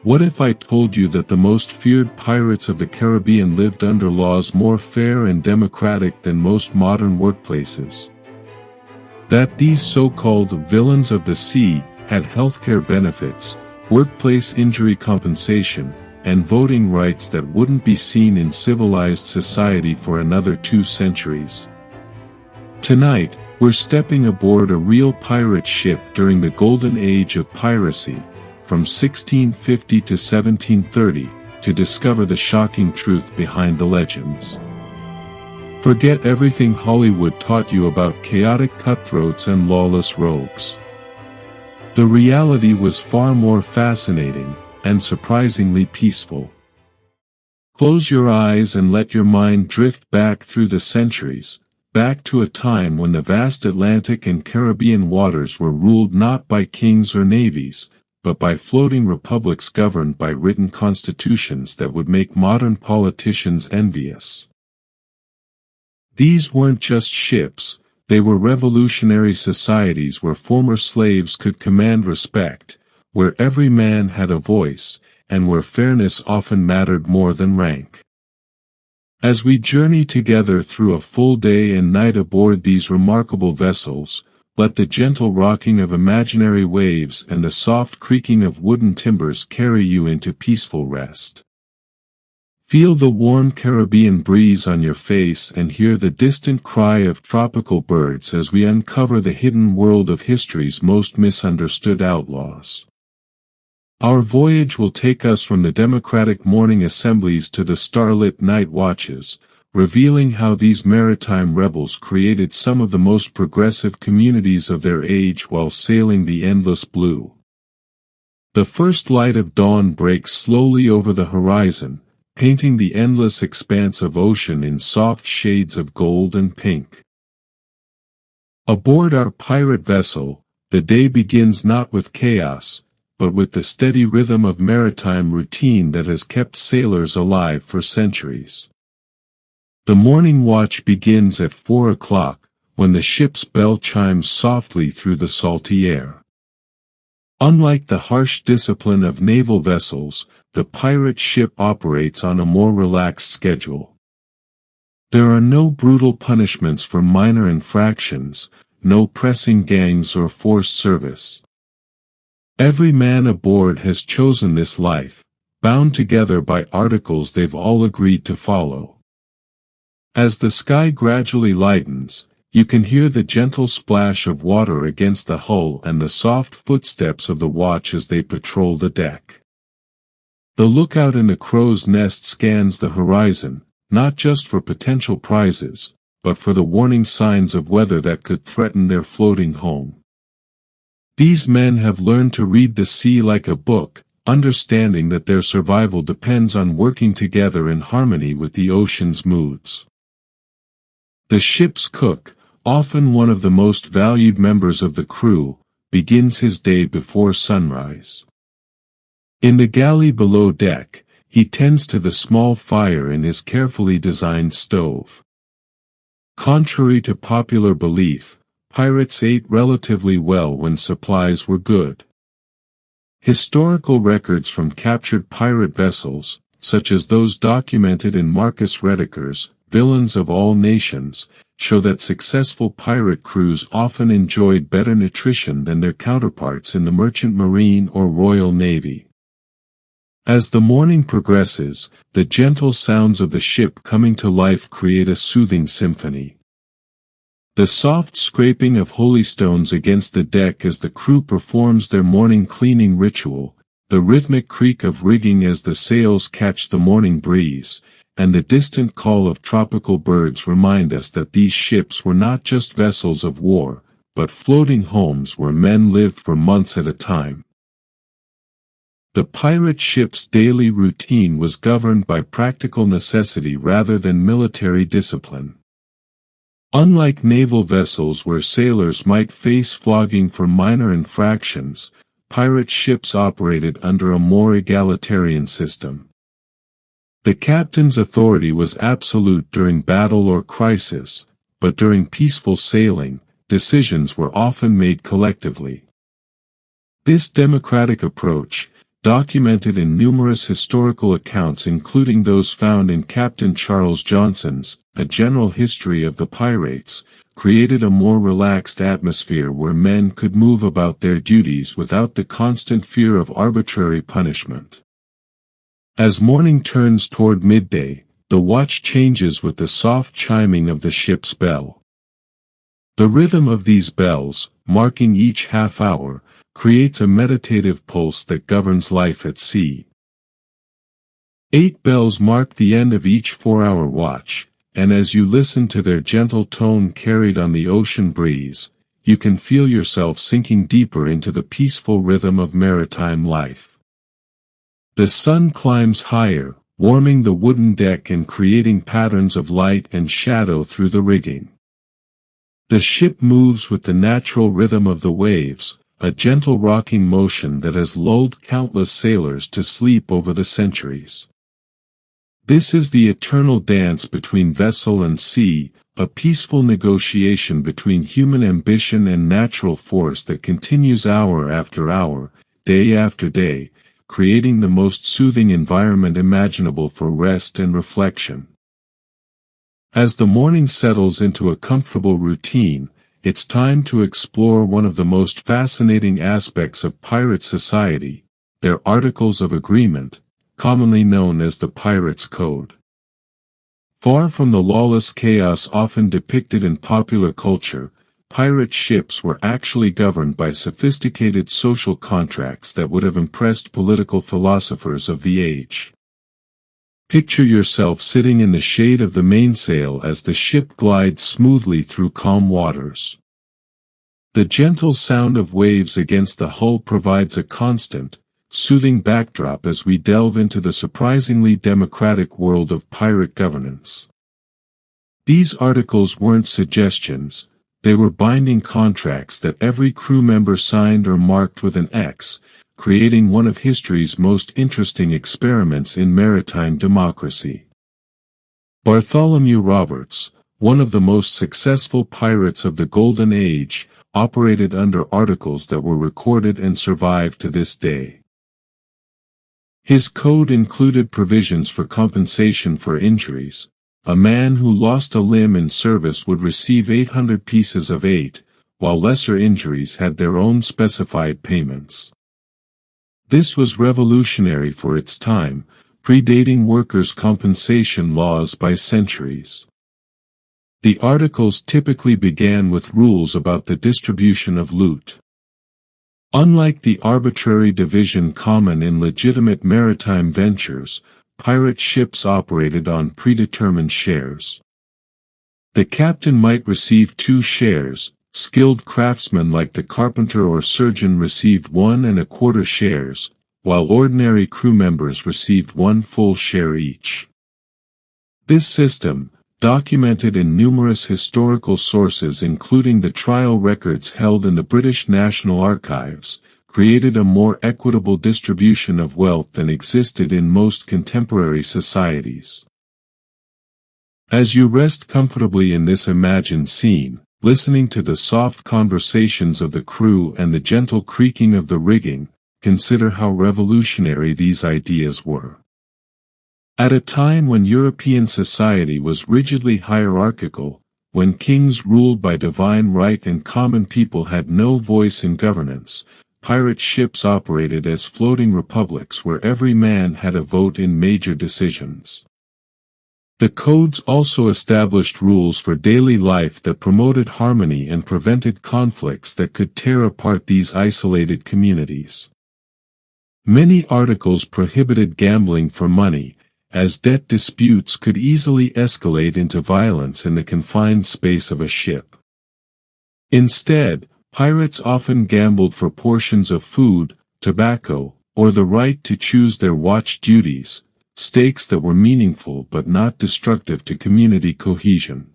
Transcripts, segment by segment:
What if I told you that the most feared pirates of the Caribbean lived under laws more fair and democratic than most modern workplaces? That these so-called villains of the sea had healthcare benefits, workplace injury compensation, and voting rights that wouldn't be seen in civilized society for another 2 centuries. Tonight, we're stepping aboard a real pirate ship during the Golden Age of Piracy, from 1650 to 1730, to discover the shocking truth behind the legends. Forget everything Hollywood taught you about chaotic cutthroats and lawless rogues. The reality was far more fascinating, and surprisingly peaceful. Close your eyes and let your mind drift back through the centuries, back to a time when the vast Atlantic and Caribbean waters were ruled not by kings or navies, but by floating republics governed by written constitutions that would make modern politicians envious. These weren't just ships, they were revolutionary societies where former slaves could command respect, where every man had a voice, and where fairness often mattered more than rank. As we journey together through a full day and night aboard these remarkable vessels, let the gentle rocking of imaginary waves and the soft creaking of wooden timbers carry you into peaceful rest. Feel the warm Caribbean breeze on your face and hear the distant cry of tropical birds as we uncover the hidden world of history's most misunderstood outlaws. Our voyage will take us from the democratic morning assemblies to the starlit night watches, revealing how these maritime rebels created some of the most progressive communities of their age while sailing the endless blue. The first light of dawn breaks slowly over the horizon, painting the endless expanse of ocean in soft shades of gold and pink. Aboard our pirate vessel, the day begins not with chaos, but with the steady rhythm of maritime routine that has kept sailors alive for centuries. The morning watch begins at 4 o'clock, when the ship's bell chimes softly through the salty air. Unlike the harsh discipline of naval vessels, the pirate ship operates on a more relaxed schedule. There are no brutal punishments for minor infractions, no pressing gangs or forced service. Every man aboard has chosen this life, bound together by articles they've all agreed to follow. As the sky gradually lightens, you can hear the gentle splash of water against the hull and the soft footsteps of the watch as they patrol the deck. The lookout in the crow's nest scans the horizon, not just for potential prizes, but for the warning signs of weather that could threaten their floating home. These men have learned to read the sea like a book, understanding that their survival depends on working together in harmony with the ocean's moods. The ship's cook, often one of the most valued members of the crew, begins his day before sunrise. In the galley below deck, he tends to the small fire in his carefully designed stove. Contrary to popular belief, pirates ate relatively well when supplies were good. Historical records from captured pirate vessels, such as those documented in Marcus Rediker's Villains of All Nations, show that successful pirate crews often enjoyed better nutrition than their counterparts in the merchant marine or Royal Navy. As the morning progresses, the gentle sounds of the ship coming to life create a soothing symphony. The soft scraping of holystones against the deck as the crew performs their morning cleaning ritual, the rhythmic creak of rigging as the sails catch the morning breeze, and the distant call of tropical birds remind us that these ships were not just vessels of war, but floating homes where men lived for months at a time. The pirate ship's daily routine was governed by practical necessity rather than military discipline. Unlike naval vessels where sailors might face flogging for minor infractions, pirate ships operated under a more egalitarian system. The captain's authority was absolute during battle or crisis, but during peaceful sailing, decisions were often made collectively. This democratic approach, documented in numerous historical accounts including those found in Captain Charles Johnson's A General History of the Pirates, created a more relaxed atmosphere where men could move about their duties without the constant fear of arbitrary punishment. As morning turns toward midday, the watch changes with the soft chiming of the ship's bell. The rhythm of these bells, marking each half hour, creates a meditative pulse that governs life at sea. 8 bells mark the end of each 4-hour watch, and as you listen to their gentle tone carried on the ocean breeze, you can feel yourself sinking deeper into the peaceful rhythm of maritime life. The sun climbs higher, warming the wooden deck and creating patterns of light and shadow through the rigging. The ship moves with the natural rhythm of the waves, a gentle rocking motion that has lulled countless sailors to sleep over the centuries. This is the eternal dance between vessel and sea, a peaceful negotiation between human ambition and natural force that continues hour after hour, day after day, creating the most soothing environment imaginable for rest and reflection. As the morning settles into a comfortable routine, it's time to explore one of the most fascinating aspects of pirate society, their Articles of Agreement, commonly known as the Pirates' Code. Far from the lawless chaos often depicted in popular culture, pirate ships were actually governed by sophisticated social contracts that would have impressed political philosophers of the age. Picture yourself sitting in the shade of the mainsail as the ship glides smoothly through calm waters. The gentle sound of waves against the hull provides a constant, soothing backdrop as we delve into the surprisingly democratic world of pirate governance. These articles weren't suggestions, they were binding contracts that every crew member signed or marked with an X, creating one of history's most interesting experiments in maritime democracy. Bartholomew Roberts, one of the most successful pirates of the Golden Age, operated under articles that were recorded and survive to this day. His code included provisions for compensation for injuries. A man who lost a limb in service would receive 800 pieces of 8, while lesser injuries had their own specified payments. This was revolutionary for its time, predating workers' compensation laws by centuries. The articles typically began with rules about the distribution of loot. Unlike the arbitrary division common in legitimate maritime ventures, pirate ships operated on predetermined shares. The captain might receive 2 shares, skilled craftsmen like the carpenter or surgeon received 1¼ shares, while ordinary crew members received 1 full share each. This system, documented in numerous historical sources including the trial records held in the British National Archives, created a more equitable distribution of wealth than existed in most contemporary societies. As you rest comfortably in this imagined scene, listening to the soft conversations of the crew and the gentle creaking of the rigging, consider how revolutionary these ideas were. At a time when European society was rigidly hierarchical, when kings ruled by divine right and common people had no voice in governance, pirate ships operated as floating republics where every man had a vote in major decisions. The codes also established rules for daily life that promoted harmony and prevented conflicts that could tear apart these isolated communities. Many articles prohibited gambling for money, as debt disputes could easily escalate into violence in the confined space of a ship. Instead, pirates often gambled for portions of food, tobacco, or the right to choose their watch duties, stakes that were meaningful but not destructive to community cohesion.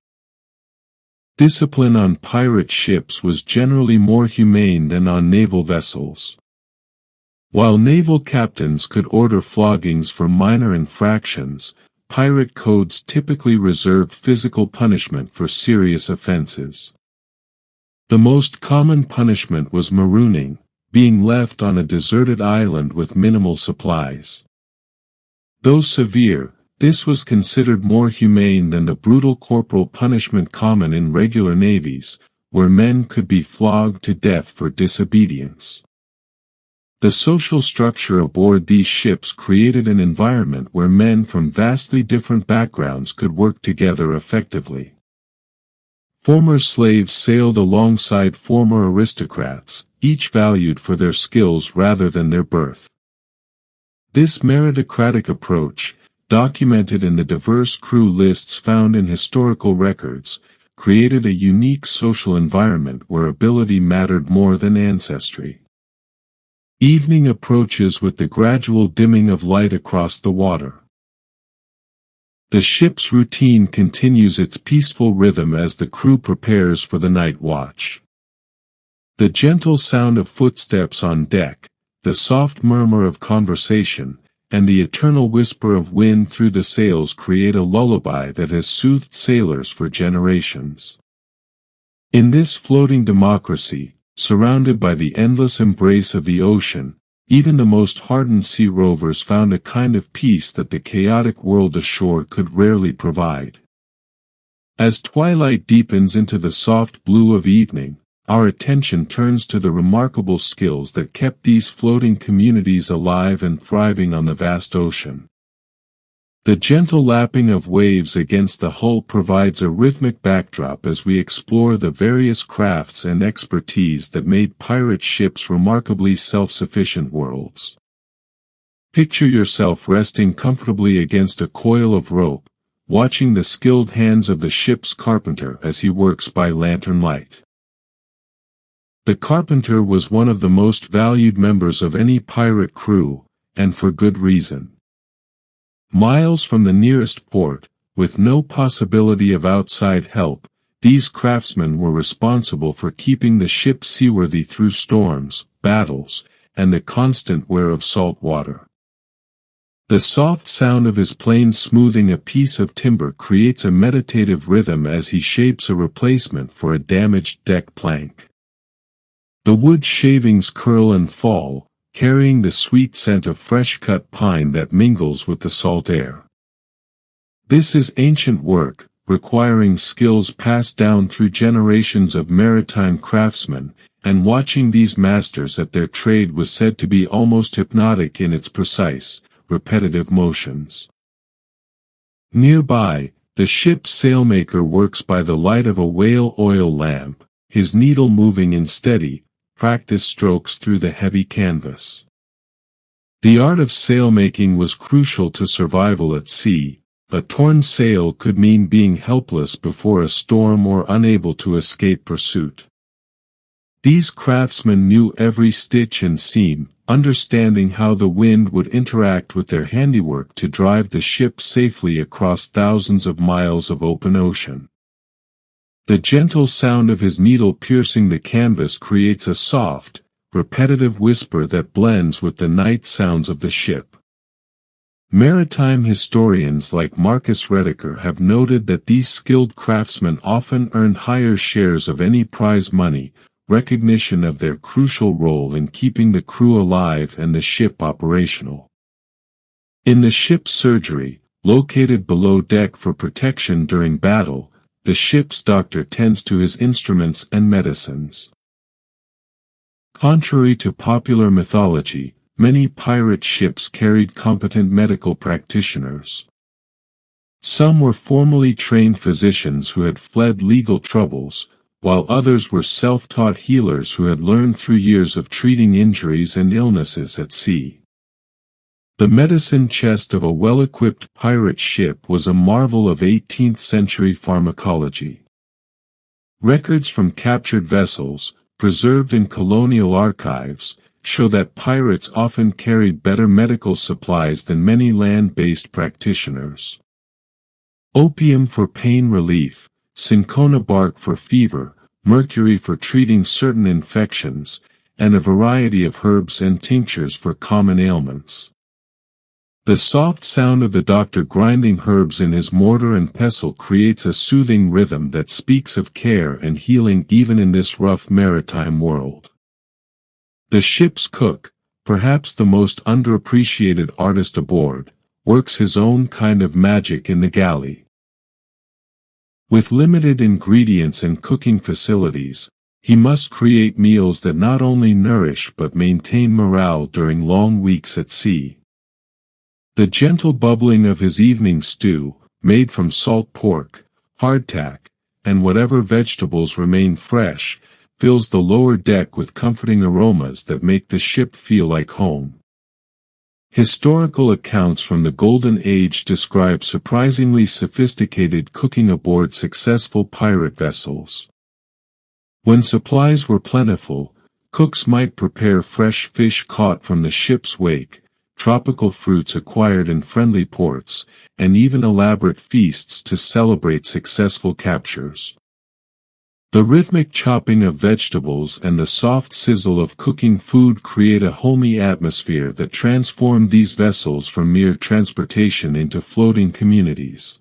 Discipline on pirate ships was generally more humane than on naval vessels. While naval captains could order floggings for minor infractions, pirate codes typically reserved physical punishment for serious offenses. The most common punishment was marooning, being left on a deserted island with minimal supplies. Though severe, this was considered more humane than the brutal corporal punishment common in regular navies, where men could be flogged to death for disobedience. The social structure aboard these ships created an environment where men from vastly different backgrounds could work together effectively. Former slaves sailed alongside former aristocrats, each valued for their skills rather than their birth. This meritocratic approach, documented in the diverse crew lists found in historical records, created a unique social environment where ability mattered more than ancestry. Evening approaches with the gradual dimming of light across the water. The ship's routine continues its peaceful rhythm as the crew prepares for the night watch. The gentle sound of footsteps on deck, the soft murmur of conversation, and the eternal whisper of wind through the sails create a lullaby that has soothed sailors for generations. In this floating democracy, surrounded by the endless embrace of the ocean, even the most hardened sea rovers found a kind of peace that the chaotic world ashore could rarely provide. As twilight deepens into the soft blue of evening, our attention turns to the remarkable skills that kept these floating communities alive and thriving on the vast ocean. The gentle lapping of waves against the hull provides a rhythmic backdrop as we explore the various crafts and expertise that made pirate ships remarkably self-sufficient worlds. Picture yourself resting comfortably against a coil of rope, watching the skilled hands of the ship's carpenter as he works by lantern light. The carpenter was one of the most valued members of any pirate crew, and for good reason. Miles from the nearest port, with no possibility of outside help, these craftsmen were responsible for keeping the ship seaworthy through storms, battles, and the constant wear of salt water. The soft sound of his plane smoothing a piece of timber creates a meditative rhythm as he shapes a replacement for a damaged deck plank. The wood shavings curl and fall, carrying the sweet scent of fresh-cut pine that mingles with the salt air. This is ancient work, requiring skills passed down through generations of maritime craftsmen, and watching these masters at their trade was said to be almost hypnotic in its precise, repetitive motions. Nearby, the ship's sailmaker works by the light of a whale oil lamp, his needle moving in steady, practiced strokes through the heavy canvas. The art of sailmaking was crucial to survival at sea. A torn sail could mean being helpless before a storm or unable to escape pursuit. These craftsmen knew every stitch and seam, understanding how the wind would interact with their handiwork to drive the ship safely across thousands of miles of open ocean. The gentle sound of his needle piercing the canvas creates a soft, repetitive whisper that blends with the night sounds of the ship. Maritime historians like Marcus Rediker have noted that these skilled craftsmen often earned higher shares of any prize money, recognition of their crucial role in keeping the crew alive and the ship operational. In the ship's surgery, located below deck for protection during battle, the ship's doctor tends to his instruments and medicines. Contrary to popular mythology, many pirate ships carried competent medical practitioners. Some were formally trained physicians who had fled legal troubles, while others were self-taught healers who had learned through years of treating injuries and illnesses at sea. The medicine chest of a well-equipped pirate ship was a marvel of 18th-century pharmacology. Records from captured vessels, preserved in colonial archives, show that pirates often carried better medical supplies than many land-based practitioners. Opium for pain relief, cinchona bark for fever, mercury for treating certain infections, and a variety of herbs and tinctures for common ailments. The soft sound of the doctor grinding herbs in his mortar and pestle creates a soothing rhythm that speaks of care and healing even in this rough maritime world. The ship's cook, perhaps the most underappreciated artist aboard, works his own kind of magic in the galley. With limited ingredients and cooking facilities, he must create meals that not only nourish but maintain morale during long weeks at sea. The gentle bubbling of his evening stew, made from salt pork, hardtack, and whatever vegetables remain fresh, fills the lower deck with comforting aromas that make the ship feel like home. Historical accounts from the Golden Age describe surprisingly sophisticated cooking aboard successful pirate vessels. When supplies were plentiful, cooks might prepare fresh fish caught from the ship's wake, tropical fruits acquired in friendly ports, and even elaborate feasts to celebrate successful captures. The rhythmic chopping of vegetables and the soft sizzle of cooking food create a homey atmosphere that transform these vessels from mere transportation into floating communities.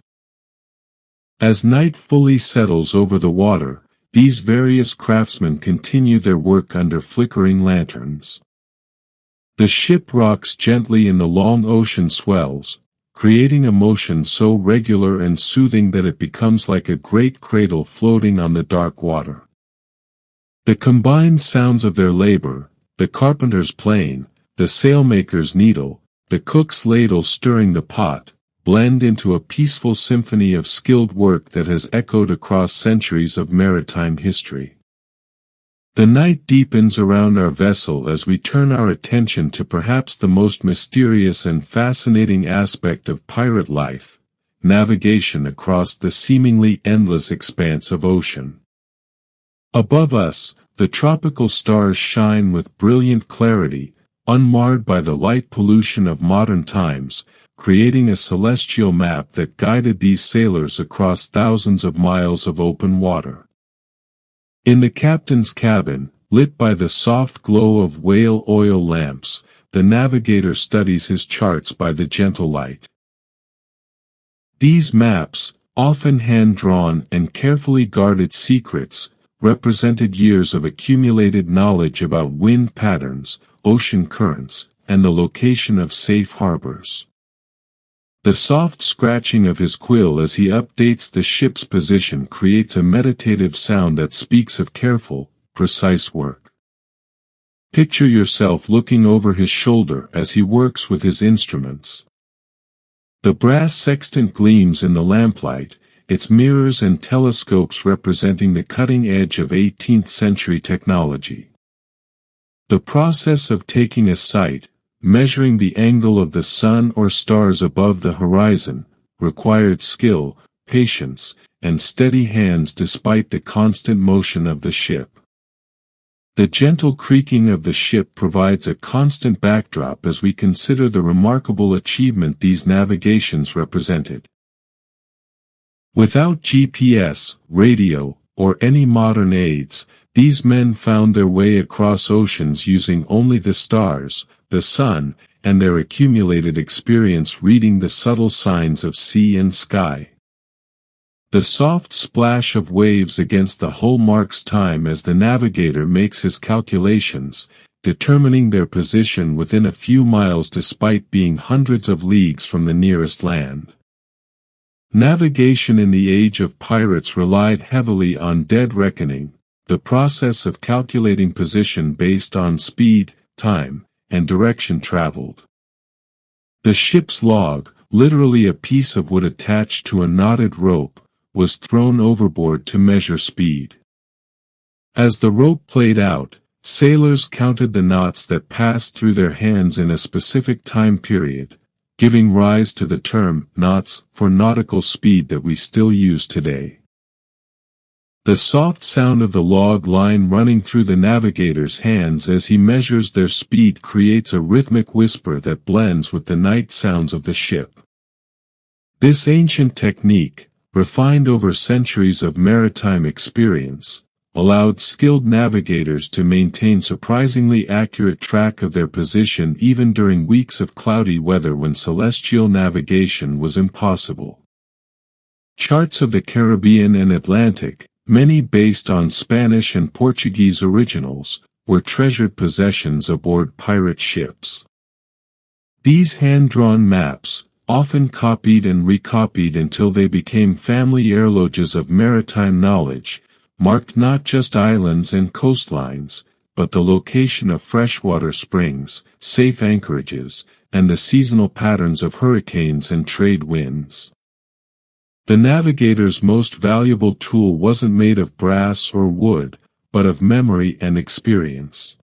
As night fully settles over the water, these various craftsmen continue their work under flickering lanterns. The ship rocks gently in the long ocean swells, creating a motion so regular and soothing that it becomes like a great cradle floating on the dark water. The combined sounds of their labor, the carpenter's plane, the sailmaker's needle, the cook's ladle stirring the pot, blend into a peaceful symphony of skilled work that has echoed across centuries of maritime history. The night deepens around our vessel as we turn our attention to perhaps the most mysterious and fascinating aspect of pirate life, navigation across the seemingly endless expanse of ocean. Above us, the tropical stars shine with brilliant clarity, unmarred by the light pollution of modern times, creating a celestial map that guided these sailors across thousands of miles of open water. In the captain's cabin, lit by the soft glow of whale oil lamps, the navigator studies his charts by the gentle light. These maps, often hand-drawn and carefully guarded secrets, represented years of accumulated knowledge about wind patterns, ocean currents, and the location of safe harbors. The soft scratching of his quill as he updates the ship's position creates a meditative sound that speaks of careful, precise work. Picture yourself looking over his shoulder as he works with his instruments. The brass sextant gleams in the lamplight, its mirrors and telescopes representing the cutting edge of 18th-century technology. The process of taking a sight, measuring the angle of the sun or stars above the horizon, required skill, patience, and steady hands despite the constant motion of the ship. The gentle creaking of the ship provides a constant backdrop as we consider the remarkable achievement these navigations represented. Without GPS, radio, or any modern aids, these men found their way across oceans using only the stars, the sun, and their accumulated experience reading the subtle signs of sea and sky. The soft splash of waves against the hull marks time as the navigator makes his calculations, determining their position within a few miles despite being hundreds of leagues from the nearest land. Navigation in the age of pirates relied heavily on dead reckoning, the process of calculating position based on speed, time, and direction traveled. The ship's log, literally a piece of wood attached to a knotted rope, was thrown overboard to measure speed. As the rope played out, sailors counted the knots that passed through their hands in a specific time period, giving rise to the term knots for nautical speed that we still use today. The soft sound of the log line running through the navigator's hands as he measures their speed creates a rhythmic whisper that blends with the night sounds of the ship. This ancient technique, refined over centuries of maritime experience, allowed skilled navigators to maintain surprisingly accurate track of their position even during weeks of cloudy weather when celestial navigation was impossible. Charts of the Caribbean and Atlantic, many based on Spanish and Portuguese originals, were treasured possessions aboard pirate ships. These hand-drawn maps, often copied and recopied until they became family heirlooms of maritime knowledge, marked not just islands and coastlines, but the location of freshwater springs, safe anchorages, and the seasonal patterns of hurricanes and trade winds. The navigator's most valuable tool wasn't made of brass or wood, but of memory and experience.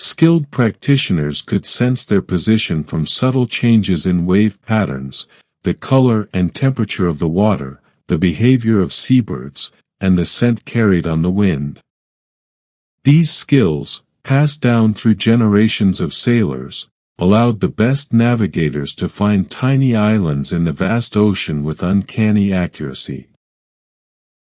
Skilled practitioners could sense their position from subtle changes in wave patterns, the color and temperature of the water, the behavior of seabirds, and the scent carried on the wind. These skills, passed down through generations of sailors, allowed the best navigators to find tiny islands in the vast ocean with uncanny accuracy.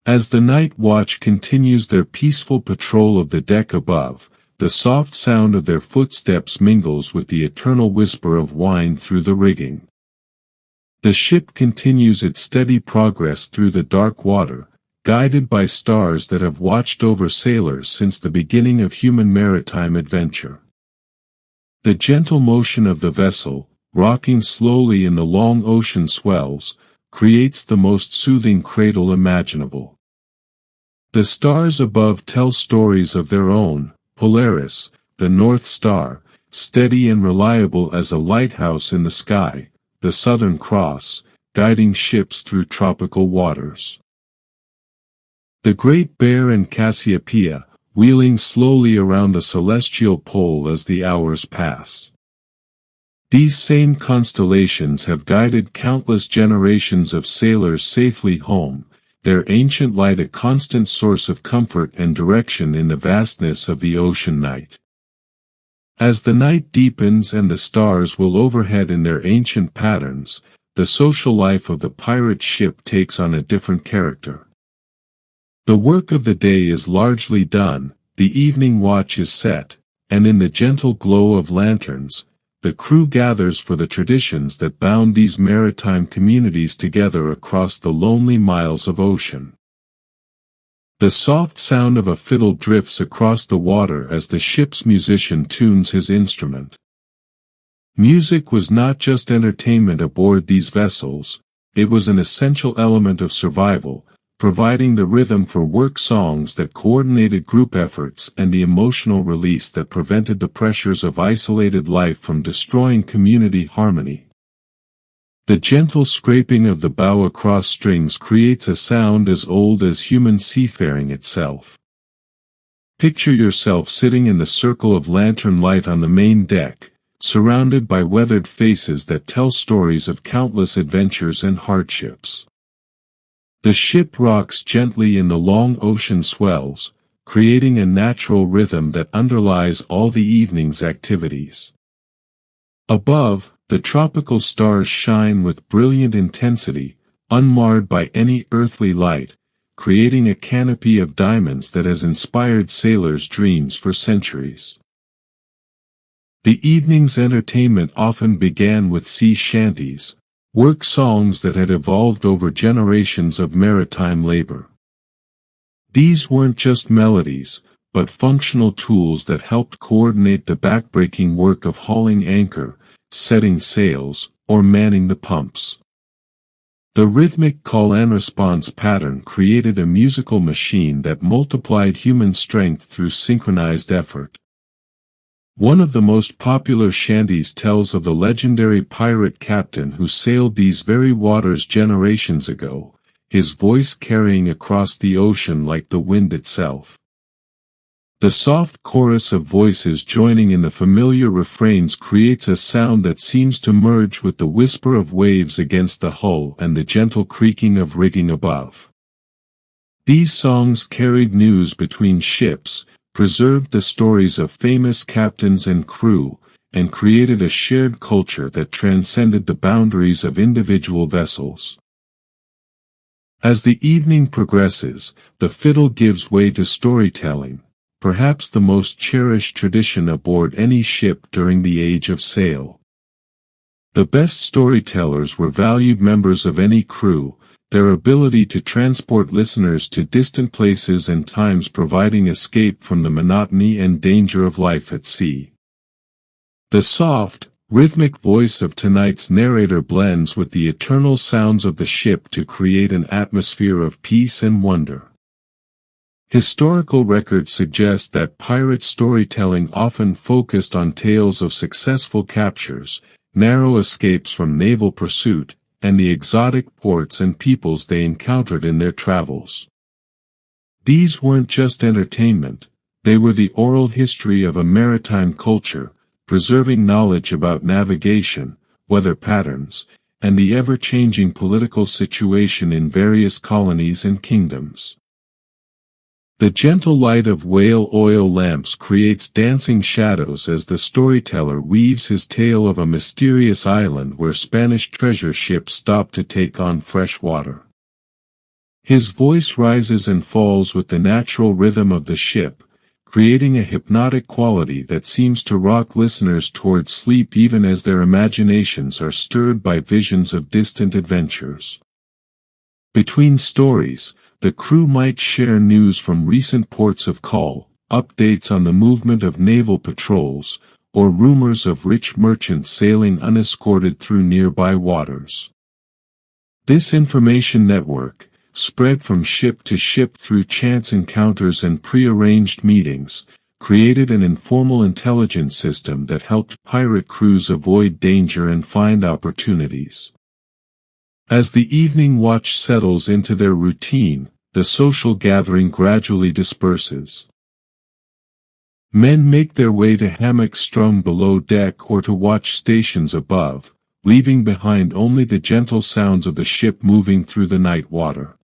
As the night watch continues their peaceful patrol of the deck above, the soft sound of their footsteps mingles with the eternal whisper of wine through the rigging. The ship continues its steady progress through the dark water, guided by stars that have watched over sailors since the beginning of human maritime adventure. The gentle motion of the vessel, rocking slowly in the long ocean swells, creates the most soothing cradle imaginable. The stars above tell stories of their own. Polaris, the North Star, steady and reliable as a lighthouse in the sky, the Southern Cross, guiding ships through tropical waters. The Great Bear and Cassiopeia, wheeling slowly around the celestial pole as the hours pass. These same constellations have guided countless generations of sailors safely home, their ancient light a constant source of comfort and direction in the vastness of the ocean night. As the night deepens and the stars will overhead in their ancient patterns, the social life of the pirate ship takes on a different character. The work of the day is largely done, the evening watch is set, and in the gentle glow of lanterns, the crew gathers for the traditions that bound these maritime communities together across the lonely miles of ocean. The soft sound of a fiddle drifts across the water as the ship's musician tunes his instrument. Music was not just entertainment aboard these vessels, it was an essential element of survival, providing the rhythm for work songs that coordinated group efforts and the emotional release that prevented the pressures of isolated life from destroying community harmony. The gentle scraping of the bow across strings creates a sound as old as human seafaring itself. Picture yourself sitting in the circle of lantern light on the main deck, surrounded by weathered faces that tell stories of countless adventures and hardships. The ship rocks gently in the long ocean swells, creating a natural rhythm that underlies all the evening's activities. Above, the tropical stars shine with brilliant intensity, unmarred by any earthly light, creating a canopy of diamonds that has inspired sailors' dreams for centuries. The evening's entertainment often began with sea shanties, work songs that had evolved over generations of maritime labor. These weren't just melodies, but functional tools that helped coordinate the backbreaking work of hauling anchor, setting sails, or manning the pumps. The rhythmic call-and-response pattern created a musical machine that multiplied human strength through synchronized effort. One of the most popular shanties tells of the legendary pirate captain who sailed these very waters generations ago, his voice carrying across the ocean like the wind itself. The soft chorus of voices joining in the familiar refrains creates a sound that seems to merge with the whisper of waves against the hull and the gentle creaking of rigging above. These songs carried news between ships, preserved the stories of famous captains and crew, and created a shared culture that transcended the boundaries of individual vessels. As the evening progresses, the fiddle gives way to storytelling, perhaps the most cherished tradition aboard any ship during the age of sail. The best storytellers were valued members of any crew, their ability to transport listeners to distant places and times, providing escape from the monotony and danger of life at sea. The soft, rhythmic voice of tonight's narrator blends with the eternal sounds of the ship to create an atmosphere of peace and wonder. Historical records suggest that pirate storytelling often focused on tales of successful captures, narrow escapes from naval pursuit, and the exotic ports and peoples they encountered in their travels. These weren't just entertainment, they were the oral history of a maritime culture, preserving knowledge about navigation, weather patterns, and the ever-changing political situation in various colonies and kingdoms. The gentle light of whale oil lamps creates dancing shadows as the storyteller weaves his tale of a mysterious island where Spanish treasure ships stop to take on fresh water. His voice rises and falls with the natural rhythm of the ship, creating a hypnotic quality that seems to rock listeners toward sleep even as their imaginations are stirred by visions of distant adventures. Between stories, the crew might share news from recent ports of call, updates on the movement of naval patrols, or rumors of rich merchants sailing unescorted through nearby waters. This information network, spread from ship to ship through chance encounters and prearranged meetings, created an informal intelligence system that helped pirate crews avoid danger and find opportunities. As the evening watch settles into their routine, the social gathering gradually disperses. Men make their way to hammocks strung below deck or to watch stations above, leaving behind only the gentle sounds of the ship moving through the night water.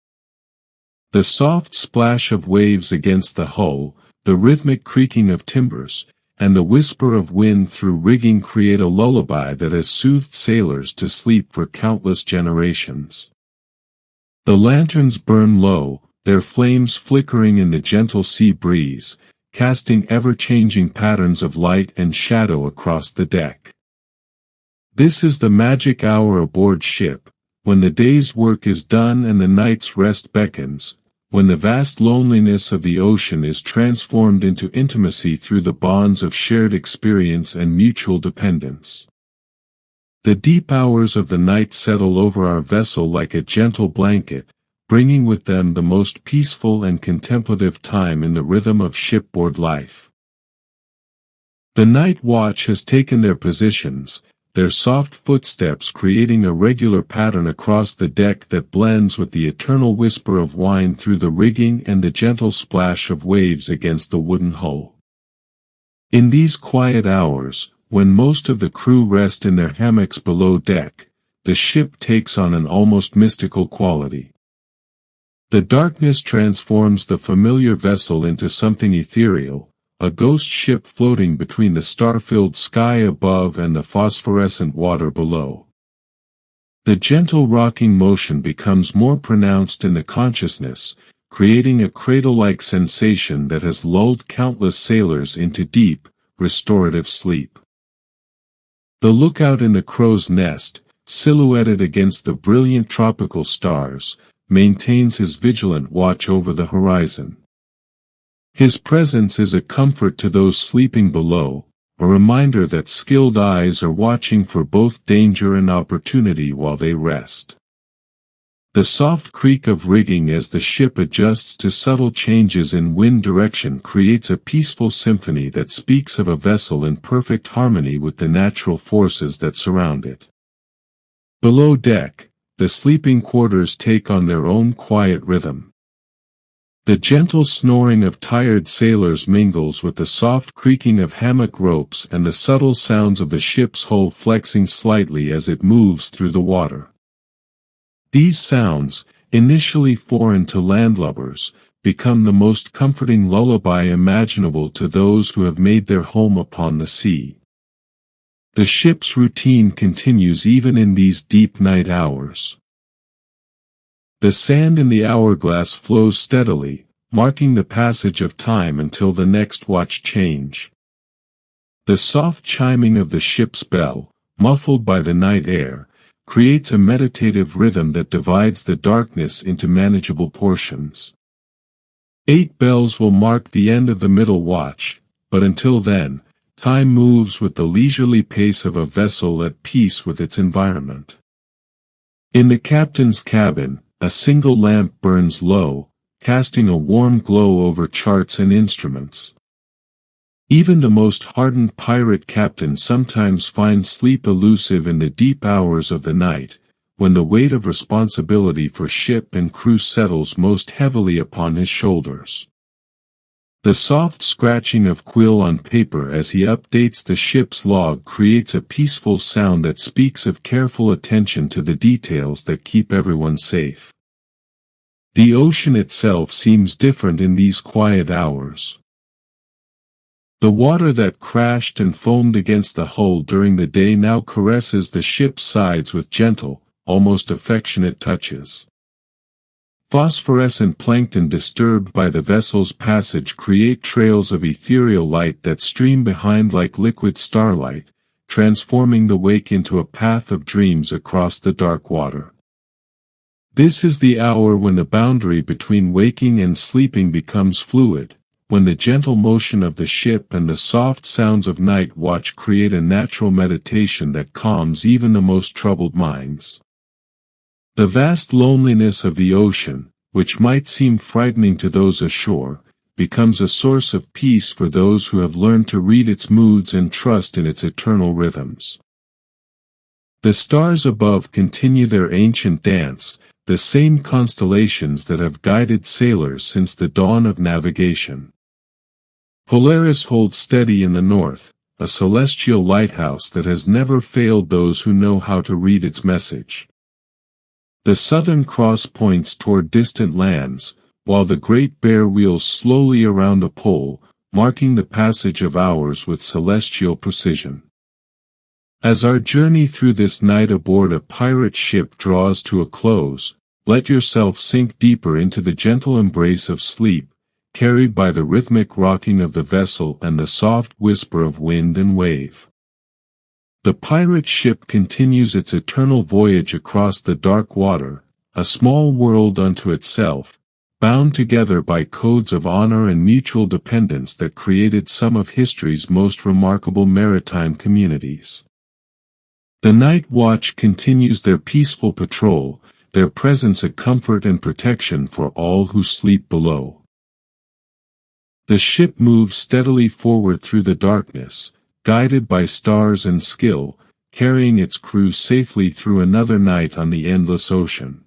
The soft splash of waves against the hull, the rhythmic creaking of timbers, and the whisper of wind through rigging create a lullaby that has soothed sailors to sleep for countless generations. The lanterns burn low, their flames flickering in the gentle sea breeze, casting ever-changing patterns of light and shadow across the deck. This is the magic hour aboard ship, when the day's work is done and the night's rest beckons, when the vast loneliness of the ocean is transformed into intimacy through the bonds of shared experience and mutual dependence. The deep hours of the night settle over our vessel like a gentle blanket, bringing with them the most peaceful and contemplative time in the rhythm of shipboard life. The night watch has taken their positions, their soft footsteps creating a regular pattern across the deck that blends with the eternal whisper of wine through the rigging and the gentle splash of waves against the wooden hull. In these quiet hours, when most of the crew rest in their hammocks below deck, the ship takes on an almost mystical quality. The darkness transforms the familiar vessel into something ethereal, a ghost ship floating between the star-filled sky above and the phosphorescent water below. The gentle rocking motion becomes more pronounced in the consciousness, creating a cradle-like sensation that has lulled countless sailors into deep, restorative sleep. The lookout in the crow's nest, silhouetted against the brilliant tropical stars, maintains his vigilant watch over the horizon. His presence is a comfort to those sleeping below, a reminder that skilled eyes are watching for both danger and opportunity while they rest. The soft creak of rigging as the ship adjusts to subtle changes in wind direction creates a peaceful symphony that speaks of a vessel in perfect harmony with the natural forces that surround it. Below deck, the sleeping quarters take on their own quiet rhythm. The gentle snoring of tired sailors mingles with the soft creaking of hammock ropes and the subtle sounds of the ship's hull flexing slightly as it moves through the water. These sounds, initially foreign to landlubbers, become the most comforting lullaby imaginable to those who have made their home upon the sea. The ship's routine continues even in these deep night hours. The sand in the hourglass flows steadily, marking the passage of time until the next watch change. The soft chiming of the ship's bell, muffled by the night air, creates a meditative rhythm that divides the darkness into manageable portions. 8 bells will mark the end of the middle watch, but until then, time moves with the leisurely pace of a vessel at peace with its environment. In the captain's cabin, a single lamp burns low, casting a warm glow over charts and instruments. Even the most hardened pirate captain sometimes finds sleep elusive in the deep hours of the night, when the weight of responsibility for ship and crew settles most heavily upon his shoulders. The soft scratching of quill on paper as he updates the ship's log creates a peaceful sound that speaks of careful attention to the details that keep everyone safe. The ocean itself seems different in these quiet hours. The water that crashed and foamed against the hull during the day now caresses the ship's sides with gentle, almost affectionate touches. Phosphorescent plankton disturbed by the vessel's passage create trails of ethereal light that stream behind like liquid starlight, transforming the wake into a path of dreams across the dark water. This is the hour when the boundary between waking and sleeping becomes fluid, when the gentle motion of the ship and the soft sounds of night watch create a natural meditation that calms even the most troubled minds. The vast loneliness of the ocean, which might seem frightening to those ashore, becomes a source of peace for those who have learned to read its moods and trust in its eternal rhythms. The stars above continue their ancient dance, the same constellations that have guided sailors since the dawn of navigation. Polaris holds steady in the north, a celestial lighthouse that has never failed those who know how to read its message. The Southern Cross points toward distant lands, while the Great Bear wheels slowly around the pole, marking the passage of hours with celestial precision. As our journey through this night aboard a pirate ship draws to a close, let yourself sink deeper into the gentle embrace of sleep, carried by the rhythmic rocking of the vessel and the soft whisper of wind and wave. The pirate ship continues its eternal voyage across the dark water, a small world unto itself, bound together by codes of honor and mutual dependence that created some of history's most remarkable maritime communities. The night watch continues their peaceful patrol, their presence a comfort and protection for all who sleep below. The ship moves steadily forward through the darkness, guided by stars and skill, carrying its crew safely through another night on the endless ocean.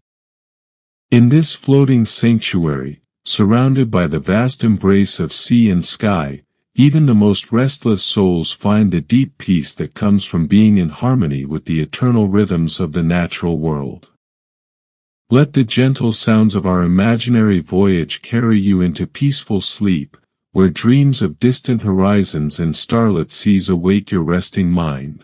In this floating sanctuary, surrounded by the vast embrace of sea and sky, even the most restless souls find the deep peace that comes from being in harmony with the eternal rhythms of the natural world. Let the gentle sounds of our imaginary voyage carry you into peaceful sleep, where dreams of distant horizons and starlit seas await your resting mind.